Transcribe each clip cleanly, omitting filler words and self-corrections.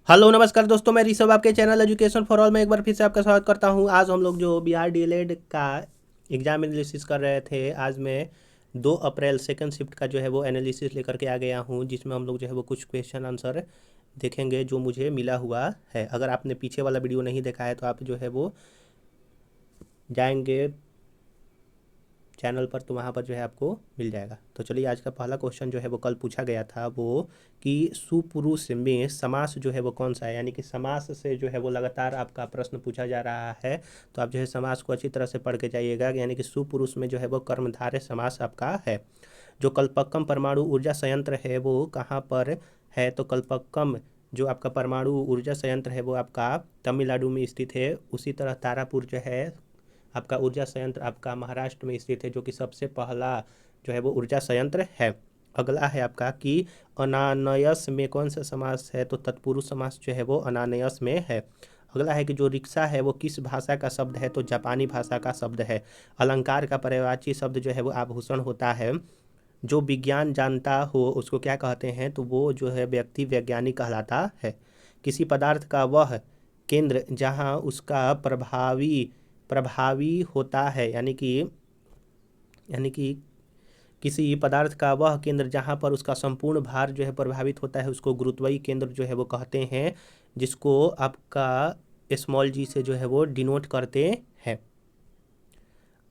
Hello नमस्कार दोस्तों, मैं ऋषभ आपके चैनल एजुकेशन फॉर ऑल में एक बार फिर से आपका स्वागत करता हूं। आज हम लोग जो बिहार डीएलएड का एग्जाम एनालिसिस कर रहे थे, आज मैं 2 अप्रैल सेकंड शिफ्ट का जो है वो एनालिसिस लेकर के आ गया हूं, जिसमें हम लोग जो है वो कुछ क्वेश्चन आंसर देखेंगे जो मुझे मिला हुआ है। अगर आपने पीछे वाला वीडियो नहीं देखा है तो आप जो है वो जाएंगे चैनल पर, तो वहाँ पर जो है आपको मिल जाएगा। तो चलिए, आज का पहला क्वेश्चन जो है वो कल पूछा गया था, वो कि सुपुरुष में समास जो है वो कौन सा है, यानी कि समास से जो है वो लगातार आपका प्रश्न पूछा जा रहा है। तो आप जो है समास को अच्छी तरह से पढ़ के जाइएगा, यानी कि सुपुरुष में जो है वो कर्मधारय समास आपका है। जो कल्पक्कम परमाणु ऊर्जा संयंत्र है वो कहाँ पर है, तो कल्पक्कम जो आपका परमाणु ऊर्जा संयंत्र है वो आपका तमिलनाडु में स्थित है। उसी तरह तारापुर जो है आपका ऊर्जा संयंत्र आपका महाराष्ट्र में स्थित है, जो कि सबसे पहला जो है वो ऊर्जा संयंत्र है। अगला है आपका कि अनानयस में कौन सा समास है, तो तत्पुरुष समास जो है वो अनानयस में है। अगला है कि जो रिक्शा है वो किस भाषा का शब्द है, तो जापानी भाषा का शब्द है। अलंकार का पर्यायवाची शब्द जो है वो आभूषण होता है। जो विज्ञान जानता हो उसको क्या कहते हैं, तो वो जो है व्यक्ति वैज्ञानिक कहलाता है। किसी पदार्थ का वह केंद्र जहाँ उसका प्रभावी प्रभावी होता है, यानी कि किसी पदार्थ का वह केंद्र जहाँ पर उसका संपूर्ण भार जो है प्रभावित होता है, उसको गुरुत्वीय केंद्र जो है वो कहते हैं, जिसको आपका स्मॉल जी से जो है वो डिनोट करते हैं।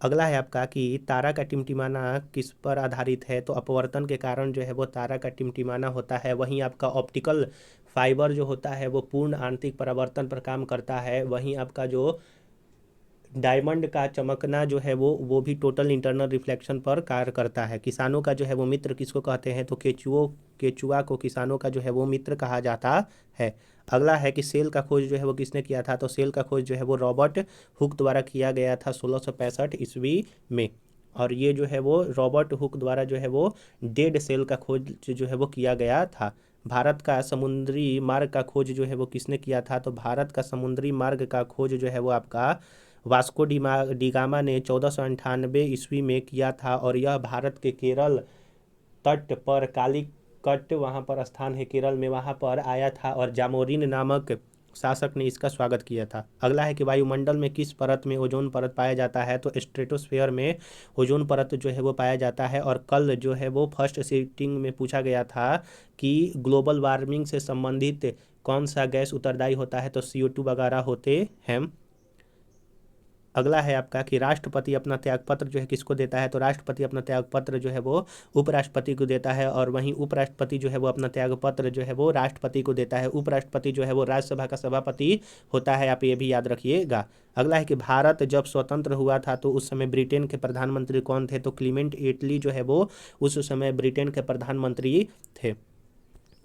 अगला है आपका कि तारा का टिमटिमाना किस पर आधारित है, तो अपवर्तन के कारण जो है वो तारा का टिमटिमाना होता है। वहीं आपका ऑप्टिकल फाइबर जो होता है वो पूर्ण आंतरिक परावर्तन पर काम करता है। वहीं आपका जो डायमंड का चमकना जो है वो भी टोटल इंटरनल रिफ्लेक्शन पर कार्य करता है। किसानों का जो है वो मित्र किसको कहते हैं, तो केचुआ को किसानों का जो है वो मित्र कहा जाता है। अगला है कि सेल का खोज जो है वो किसने किया था, तो सेल का खोज जो है वो रॉबर्ट हुक द्वारा किया गया था 1665 ईस्वी में। और ये जो है वो रॉबर्ट हुक द्वारा जो है वो डेड सेल का खोज जो है वो किया गया था। भारत का समुद्री मार्ग का खोज जो है वो किसने किया था, तो भारत का समुद्री मार्ग का खोज जो है वो आपका वास्को डिगामा ने 1498 ईस्वी में किया था। और यह भारत के केरल तट पर कालीकट वहाँ पर स्थान है केरल में, वहाँ पर आया था और जामोरिन नामक शासक ने इसका स्वागत किया था। अगला है कि वायुमंडल में किस परत में ओजोन परत पाया जाता है, तो स्ट्रेटोस्फेयर में ओजोन परत जो है वो पाया जाता है। और कल जो है वो फर्स्ट सीटिंग में पूछा गया था कि ग्लोबल वार्मिंग से संबंधित कौन सा गैस उत्तरदायी होता है, तो CO2 वगैरह होते हैं। अगला है आपका कि राष्ट्रपति अपना त्यागपत्र जो है किसको देता है, तो राष्ट्रपति अपना त्यागपत्र जो है वो उपराष्ट्रपति को देता है। और वहीं उपराष्ट्रपति जो है वो अपना त्यागपत्र जो है वो राष्ट्रपति को देता है। उपराष्ट्रपति जो है वो राज्यसभा का सभापति होता है, आप ये भी याद रखिएगा। अगला है कि भारत जब स्वतंत्र हुआ था तो उस समय ब्रिटेन के प्रधानमंत्री कौन थे, तो क्लीमेंट एटली जो है वो उस समय ब्रिटेन के प्रधानमंत्री थे।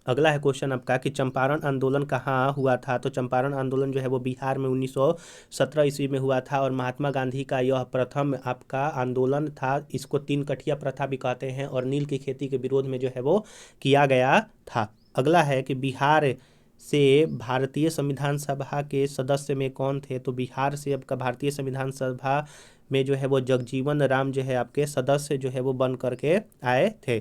अगला है क्वेश्चन आपका कि चंपारण आंदोलन कहाँ हुआ था, तो चंपारण आंदोलन जो है वो बिहार में 1917 ईस्वी में हुआ था। और महात्मा गांधी का यह प्रथम आपका आंदोलन था। इसको 3 कठिया प्रथा भी कहते हैं, और नील की खेती के विरोध में जो है वो किया गया था। अगला है कि बिहार से भारतीय संविधान सभा के सदस्य में कौन थे, तो बिहार से आपका भारतीय संविधान सभा में जो है वो जगजीवन राम जो है आपके सदस्य जो है वो बन करके आए थे।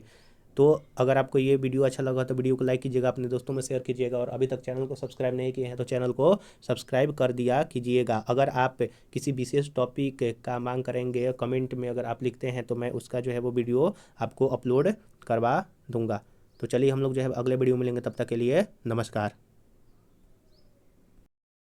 तो अगर आपको ये वीडियो अच्छा लगा तो वीडियो को लाइक कीजिएगा, अपने दोस्तों में शेयर कीजिएगा, और अभी तक चैनल को सब्सक्राइब नहीं किए हैं तो चैनल को सब्सक्राइब कर दिया कीजिएगा। अगर आप किसी विशेष टॉपिक का मांग करेंगे, कमेंट में अगर आप लिखते हैं तो मैं उसका जो है वो वीडियो आपको अपलोड करवा दूंगा। तो चलिए, हम लोग जो है अगले वीडियो में मिलेंगे, तब तक के लिए नमस्कार।